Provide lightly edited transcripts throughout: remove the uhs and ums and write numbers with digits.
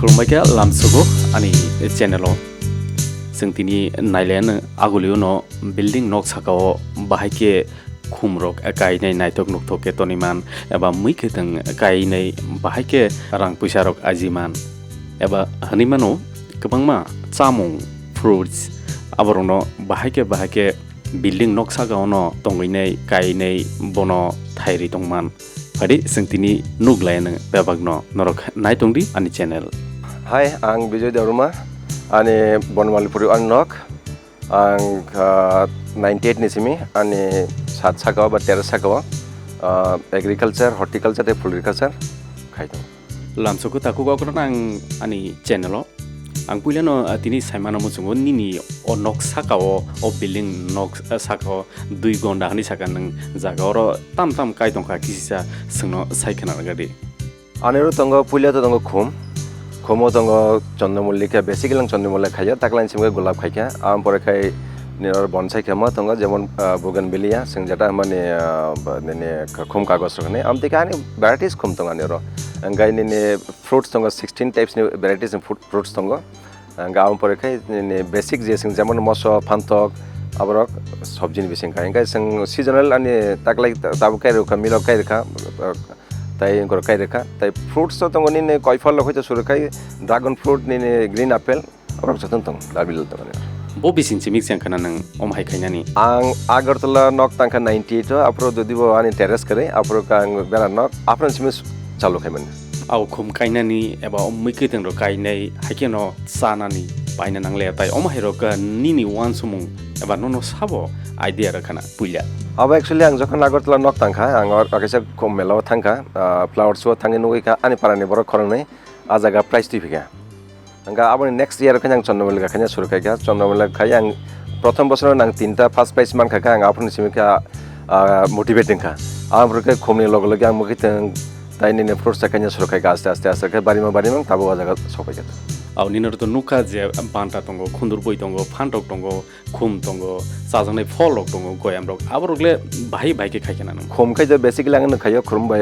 Kurumbaika lamsugo ani channel singtini nailen aguliono building nok sakao bahike khumrok akai nei naitok nukthok toniman eba muikheteng akai nei bahike rang puisarok ajiman eba hanimano kabangma chamung fruits aborono bahike building nok sakao no tonginei kai nei bono thairi tongman Padi sengtini nuglayan bebagno norok naitongdi ani channel. Hai, ang Bijay Debbarma, ani Banamalipur nok, ang 98 ni simi, ani sakao ba terrace sakao, agriculture, horticulture, te floriculture, kaito. Lamsoko taku gak nang ani channel lo. Ang puilano tini saimano musungo nini o nok sakao o building nok sakao dui gonda hani sakan nang jagoro tam kaitong ka kisisa sungno saikana gadi. Anero tongo puila to tongo khomo tongo চন্দ্রমল্লিকা basically চন্দ্রমল্লিকা খাইয়া তাকলাইন সিমগে গোলাপ খাইয়া আম পরে খাই নির bonsai খামা tongo যেমন বুগেনভিলিয়া সিং যেটা মানে নেনে খোম কাগজ রখনে আম তে কানি ভ্যারাইটিস খোম tongo আনেরো Angkai ini fruits tongo 16 types ni varieties of fruits tongo. Angkai am pore kai ini basic je sing zaman moso phantok aborok sabji ni bising kai. Angkai sing seasonal ani taklai tabu kai rukha milo kai rukha tai ngor kai rukha tai fruits to tongo ni koi phal lokho suru kai dragon fruit ni green apple aborok jatun tong darbil tongo ni. Bo bising chimik sang kana nang omhai kainani. Ang Agartala nok tangka 98 to apro dodibo ani terrace kare apro kang bera nok apro simis Chalo kaiman. Au khum kainani eba omikiteng ro kainai hakeno sanani paina nangle tai omahiro ka nini wan sumung eba nono sabo idea ra kana puila. Aba actually ang jokhon Agartala nok tangkha ang akaisa khum melo thangkha flower show thangi nugui ka ani parani borok khorang nei ajaga price tifika. Angka aboni next year khanyang chondomela khanya suru kai ka chondomela khai ang prothom bochor nang tinta first prize man kha ang apni simika motivating kha. Amro ke khumni log ang mukiteng Taini ne fruits sakanya surukai ka aste ke bari mang tabu ajaga sopai gitu. Au ninor to nuka je banta tongo khundur boi tongo phantok tongo khum tongo sajangnai pholok tongo goyam rok aborokle bhai ke khaikena nang. Khum khai je basically ang khayo khum bai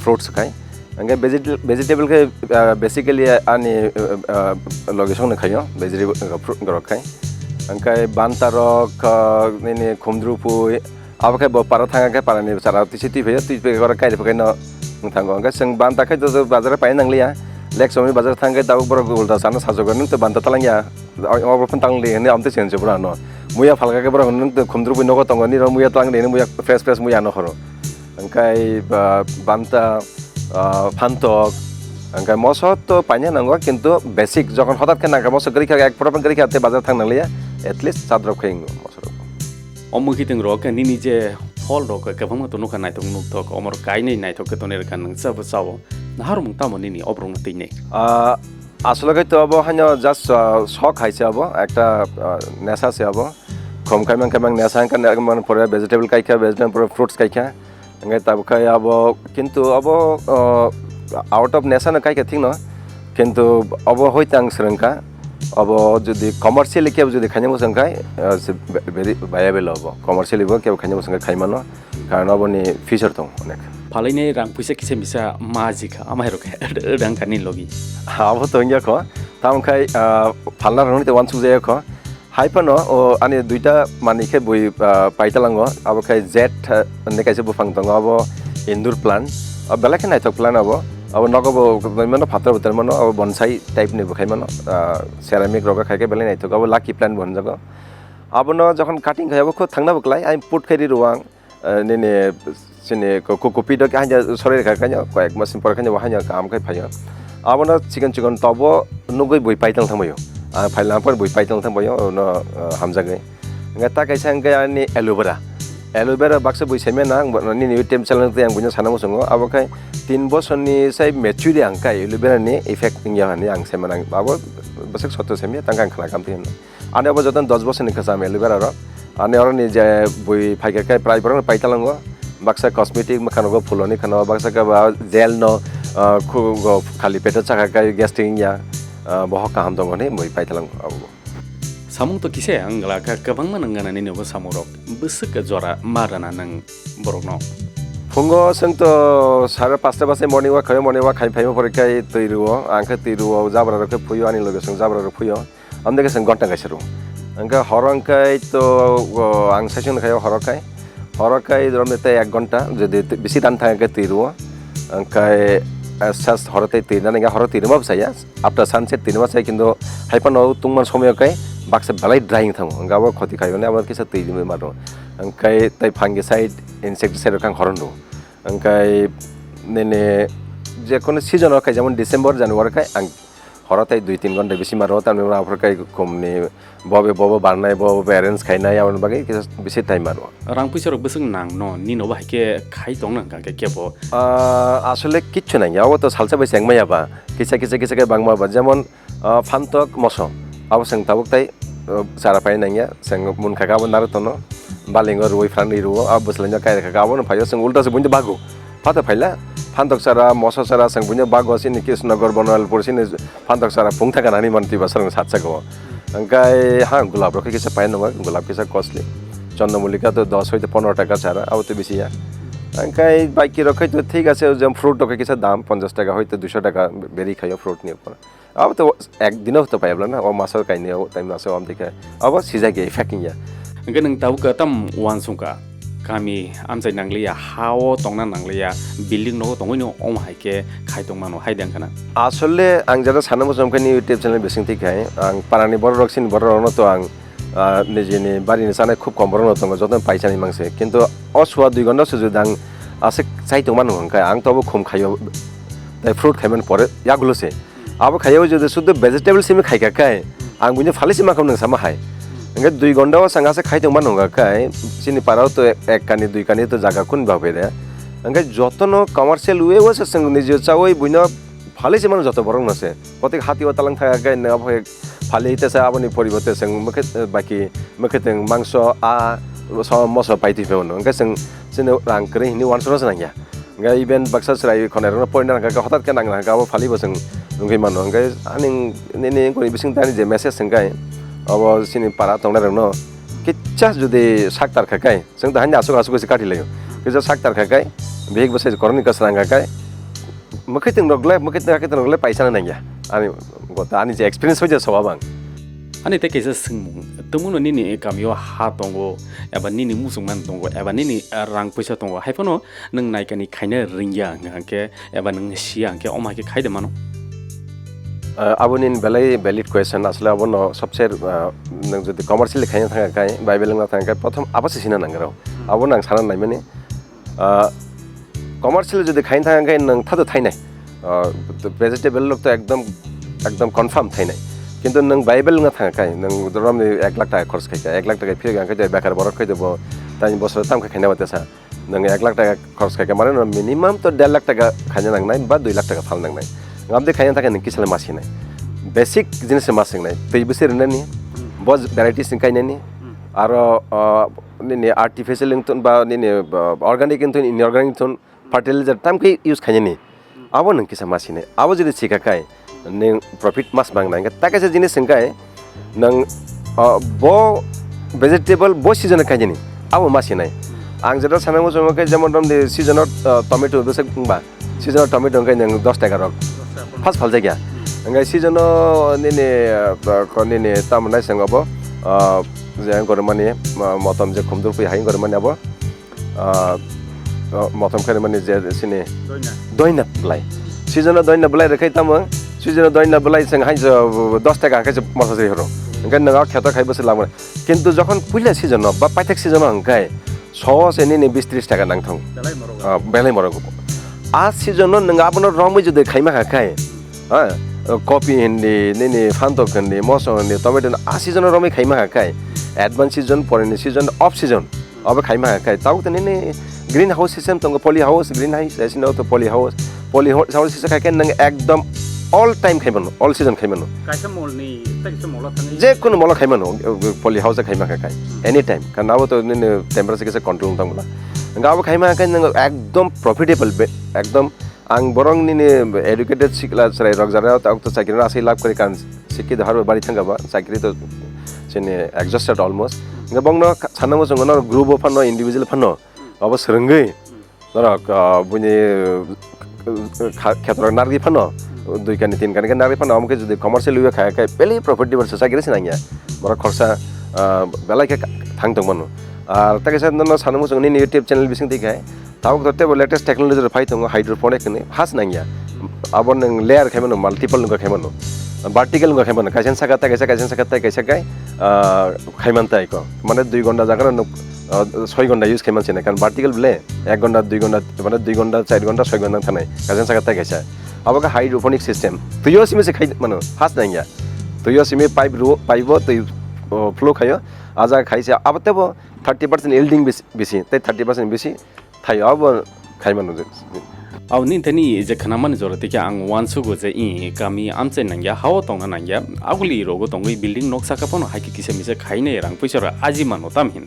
fruits khai. Angge vegetable ke basically ani location ne khayo vegetable fruit rok khai. Angkai banta rok ni khumdru pui abakai bo para thanga ke para ni sara tisiti bhe tu pe gora kai pakai no thang angka seng banta khai to bazar pai nanglia lek somi bazar thang ke tabu boro ulta sana sajogan to banta talangya obro pun tangli ni amte sense bura no muya phalga ke boro nun to khumdru pui no ko tongo ni ro muya tang ni muya fresh muya no khoro angkai banta phantok angkai moso to panya nango kintu basic jokhon hotat ke nanga moso gari ka ek proper gari ka te bazar thang nanglia at least sadrok khaing moso Omukiteng ro ka nini je phol ro ka kabang to nuka naitok nukthok omor kainai naitok ke toner kan nang sab sawo naharum tamo nini obrong tine আসলে তো আবো হানো just শখ খাইছে আবো একটা নেশা আছে আবো কম খাইমাং নেশা কান মানে পরে ভেজিটেবল খাইখা ভেজিটেবল পরে ফ্রুটস খাইখা এঙ্গে তাব খাই আবো কিন্তু আবো আউট অফ নেশা না খাইখা ঠিক না কিন্তু আবো হইতাং শ্রঙ্কা আবো যদি কমার্শিয়ালি কেউ যদি খাইনা বসং খাই ভেরি ভায়াবল হবো কমার্শিয়ালি বো কেউ খাইনা বসং খাই মানো কারণ আবনি ফিচার দং অনেক Palainai rang puisa kise bisa majika amahero ke rang kani logi. Abo to ingya ko tam khai phalna roni te wan suje ko haipano o ani duita manike bui paitalango abo khai jet ne kaise bu phang tong abo indoor plant bela ke nai tok plant abo nogobo mano phatar butar mano abo bonsai type ni bu khai mano ceramic roga khai ke bela nai tok abo lucky plant bon jago abo no jokhon cutting khai abo ko thangna buklai ai put khai ruang nene sini kopi dok hanya sore kanya koek masin por kanya hanya kam kai phayo abona chicken tobo nugui bui paitang thamayo phailang por bui paitang thamayo no hamjagai ngata kai sang ga ani aloe vera baksa bui seme na ni ni tem chalang te ang bunya sanamo songo abokai 3 বছর ni sai mature ang kai aloe vera ni effect ingya ni ang semanang abo basak soto seme tangkang khala kam tin ane abo jotan 10 বছর ni khasam aloe vera ro ane or ni je bui phaiga kai prai por paitalango baksa cosmetic makhanogo fuloni khano baksa ka gel no khali peta chaka kai gastric ya boh ka ham dong ni moi paitalang abo Samung to kise angla ka kabang manangana ni no samurok busuk ka jora marana nang borok no फुङाव जोंथ' 5:30 बाजे morning वाक खाइफाइमा फरेखाय तैरुओ आंखो तैरुओ जाब्रारखो फुयो आनि लोगोजों जाब्रार फुयो आमदेके जों घन्टा गायसरो अंका हरंखाय तो आं साइसन खायो हरखाय रमते 1 घन्टा जदि बेसि दान थाङाखै तैरुओ अंखाय सास हरते तैनानै हर तैरुमा बसाया आफ्टर सनसेट तैरुमा साय किन्तु हाइफानो तुंमान समयखाय बाक्सा बालाय ड्राइं थाङो अंगाबो खति खायोने आबाद किसा तैरुमे मारो अंखाय तै फांगिसाइड इनसेक्टिसाइड खां हरन्दो अंखाय नेने जेखुनु सिजन खाय जेमन डिसेम्बर जानुवारि खाय आं हरताय 2-3 घन्टा बेसि मारो तारमे आफरखाय खमनि बबे बारनाय बबे एरेन्ज खायनाय आवन बागै बेसि टाइम मारो रां फैसा बसों नां न निनो बाहायके खाय दं ना का केबो আসলে কিচ্ছু নাই আবো তো সালসা বাই সেংমাইয়াবা কিসা বাংমাবা যেমন ফান্তক মসো আবো সেং তাবুক তাই সারা পাই নাইয়া সেং মুন খাগাবো নারতনো বালিঙ্গর রুই ফ্রান্ডি রুও আব বসলাইনা কাই খাগাবো না ফাইও সেং উল্টা সে বুনতে বাগো ফাতা ফাইলা ফান্তক সারা মসো সারা সেং বুনতে বাগো সিনি কৃষ্ণনগর বনমালীপুর সিনি ফান্তক সারা ফুংথা গানানি মানতি বাসং সাতসাগো अंकाय हाँ गुलाब रखे किसा पाए नंगा गुलाब किसा कॉस्टली चंद्रमल्लिका तो 10 হইতে 15 টাকা ছাড়া আও তো বেশি अंकाय बाइक रखे तो ठीक আছে যেমন ফ্রুট রকে কিসা দাম 50 টাকা হইতে 200 টাকা বেরি খাইও ফ্রুট নিয়ে পর আব তো এক দিনও তো পাইবলা না ও মাসের কাইনে ও টাইম মাসে আম দেখে আব সিজাগে ফ্যাকিং या अंके नों ताव का तम वान सुंका कामी आमजाय नांगलिया हाव तंगना नांगलिया बिल्डिं नो तंगैनो ओम हाइके खाय तंमानो हायदां खाना আসলে आं যারা সানামो जमखानि ইউটিউব চ্যানেল বেসিং थिखाय आं पारानि बर रक्सिन बर रनो तो आं निजेनि बारिनि सानाय खूब कम बरनो दङ जतन पाइसानि मांसे किन्तु असुवा 2 घन्टा सुजुद आं आसे चाइतो मानो अंकाय आं तबो खम खायो ताइ फ्रुट खायमन परे यागुलसे आबो खायो जदि शुद्ध भेजिटेबल सिमि खायकाय आं बुनि फालिसि माखौ नों सामा हाय अंगे 2 घन्टा सांगासे खायतो मानो अंगाय सिनि पाराव तो 1 कानि 2 कानि तो जागा कुन बाबेरे अंगे जतनो कमार्शियल वे वसे संग निजे चावै बुइनो फालिसि मानो जतो बरं नसे प्रत्येक हाति वतालां थागाय न अब फालितेसे आबनि परिबते संग मखे बाकी मखेतें मांस आ मस पाइति फेवन अंगे संग सिने रां करे हिनि वानसरो सनाया अंगे इभेन बक्सा सराय खनेरनो पॉइंट नागा हठात के नांगा गाबो फालि बसं अंगे मानो अंगे आनि नेने कोनि बिसिं दानि जे मेसेज संगाय अब सिनि पारा तंगनारनो किच्चा जुदि साक्तार खाकाय जों दाहानि आसु से काटिलायो किजा साक्तार खाकाय बेग बसे करनि कसरांगाकाय मखैतें रगले पैसा नांगिया आनि गता आनि जे एक्सपीरियंस होजे सवाबां अनि ते केसे सिंमु तमुनो निनि गामियो हा दंगो एबा निनि मुसुमान दंगो एबा निनि रां पैसा दंगो हायफानो नों नायकानि खायनो रिंगिया अंके एबा नों सिया अंके अमाके खायदे मानो आबोनिन बेलाय वैलिड क्वेश्चन असले आबोनो सबसे नों जदि कमार्शियल खायनो थाखाय बाइबेल ना थाखाय प्रथम आबासे सिना नांगौ आबो नां साना नाय माने कमार्शियल जदि खायनो थाखाय नों थादो थायनाय भेजिटेबल लोग तो एकदम कन्फर्म थायनाय किन्तु नों बाइबेल ना थाखाय नों दरम 1 लाख टाका खर्च खायका 1 लाख टाका फिर गांखै बेकार बरक खैदबो तानि बसर ताम खायना बातेसा नों 1 लाख टाका खर्च खायका माने मिनिमाम तो 1.5 लाख टाका खायनो नांनाय बा 2 लाख टाका फाल नांनाय गामदे खायनो थाखाय नों किसले मासिनाय बेसिक जिनिस मासिनाय तै बोसोर ननि बज भेराइटिस खायनायनि आरो निनि आर्टिफिशियल इंतन बा निनि अर्गानिक इंतन इनअर्गानिक इंतन फर्टिलाइजर तामकै यूज खायनायनि आबो नों किसा मासिनाय आबो जदि सिकाखाय नों प्रॉफिट मास बांनाय ताकासे जिनिस संगाय नों बो भेजिटेबल बो सीजन खायनि आबो मासिनाय आं जेरा सानांगो जमके जेमन दम दे सीजन टमेटो बेसे बुंबा सीजन टमेटो खाय नों 10 टाका रक फास फाल जायगा अंगाय सीजन निनि तामनाय संगबो जे गरमानि मतम जे खुमदुर फै हाय गरमानि आबो मतम खाय माने जे सिनि दयना ब्लाय सीजन दयना ब्लाय रखाय तामो सीजन दयना ब्लाय जों हाय 10 टाका खाय मरसा जे हरो अंगाय नों खेता खाय बसे लामो किन्तु जखन पुइला सीजन बा पाइथाक सीजन अंगाय 100 से निनि 20-30 टाका नांथां बेलाय मरगो आ सीजन नों आबनो रमै जुदि खायमा खाय कॉफी हिंदी निनि फांतक हिंदी मसो हिंदी टमेटो आ सीजन रमै खायमा खाय एडवांस सीजन परेनि सीजन ऑफ सीजन अब खायमा खाय ताउ त निनि ग्रीन हाउस सिस्टम तंग पॉली हाउस ग्रीन हाउस एसिनो तो पॉली हाउस सिस्टम खाय नों एकदम ऑल टाइम खायमनो ऑल सीजन खायमनो कायसा मलनि ताकिसा मल थाङै जे कुन मल खायमनो पॉली हाउस खायमा खाय एनी टाइम कारण अब तो निनि टेम्परेचर केसे कंट्रोल थांबला गाव खायमा खाय नों एकदम प्रॉफिटेबल एकदम आं बरं निनि एडुकेटेड सिक्ला सराय रगजारा ताउ तो साइकिल आसै लाभ करे कान सिक्की दहार बारि थांगाबा साइकिल तो सेने एग्जॉस्टेड ऑलमोस्ट गबंनो सानमो जोंनो ग्रुप अफ फनो इंडिविजुअल फनो अब सोरंगै norok buni khetor nargi phano 2 kani 3 kani nargi phano amke jodi commercial ue khai kai peli profit dibar sa gire sinangya bora khorsa belai ke thang tong mano ar take sa no sanumu song ni YouTube channel bising dikai tawak dotte bo latest technology ro phai tong hydroponic ni has nangya abon nang layer khai mano multiple nang khai mano vertical nang khai mano kaisen sakata kaisa kai khai mantai ko mane 2 gonda jaga no 6 ঘন্টা use খাইমান চিনে কারণ vertical বলে 1 ঘন্টা 2 ঘন্টা মানে 2 ঘন্টা 4 ঘন্টা 6 ঘন্টা থানাই কাজেন সাকাতা গেছে আবাকা হাইড্রোপনিক সিস্টেম তুইও সিমে সে খাই মানে হাস নাইয়া তুইও সিমে পাইব তুই ফ্লো খাইও আজা খাইছে আবতেব 30% ইল্ডিং বেশি তাই 30% বেশি থাই আব খাইমানো aw nin thani je khanaman jorate ke ang wan su go je I kami amche nangya hawo tongna nangya aguli rogo tongoi building nok saka pono haiki kise mise khaine rang puisora aji mano tamhin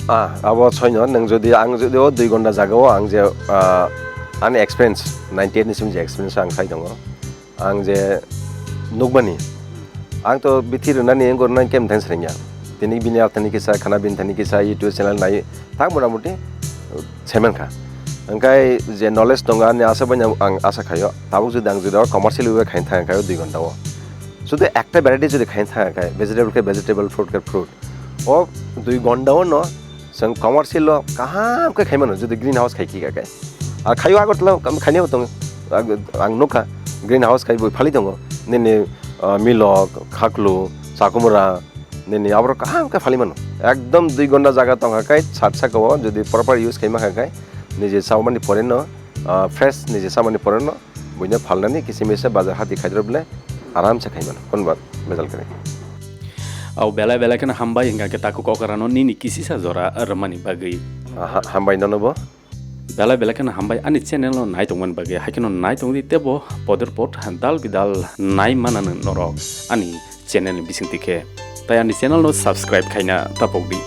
abo choino nang jodi ang jodi 2 ঘন্টা jagao ang je ani experience 98 nisim je experience ang khai dongo ang je nukbani ang to bithir nani engor nan kem thangs rengya tini bini athani kisa khana bin thani kisa YouTube channel nai thang motamuti semen kha angkai je knowledge donga ni asa banya ang asa khayo tabu jodi ang jodi commercial way khain thang khayo 2 ঘন্টা o শুধু একটা variety যদি খাই থাকা খায় vegetable কে vegetable fruit কে fruit ও 2 ঘন্টাও ন song commercial কাহাম কে খাইমানো যদি গ্রিন হাউস খাই কি কাকে আর খাইও আগতলা খাইনে হতো আং নখা গ্রিন হাউস খাই বই ফালি দङ নেনে মিলক খাকলু চাকুমরা নেনে আবার কাহাম কে ফালি মানো একদম 2 ঘন্টা জায়গা তঙ্গা খাই ছাট সাকাও যদি প্রপার ইউজ খাইমা খাই নিজে সাউমানি পরে ন ফ্রেশ নিজে সাউমানি পরে ন বইনা ফালনানি কিসিমেসে বাজার হাতি খাইদ্র বলে आराम से खाइमान कौन बात बेजल करे aw bela bela kana hambai hinga ke taku ko karano ni kisi sa jora ramani bagai hambai no bo bela kana hambai ani channel no nai tongman bagai hakino nai tongdi tebo poder pot dal bidal nai manan norok ani channel bising tike tai ani channel no subscribe khaina tapokdi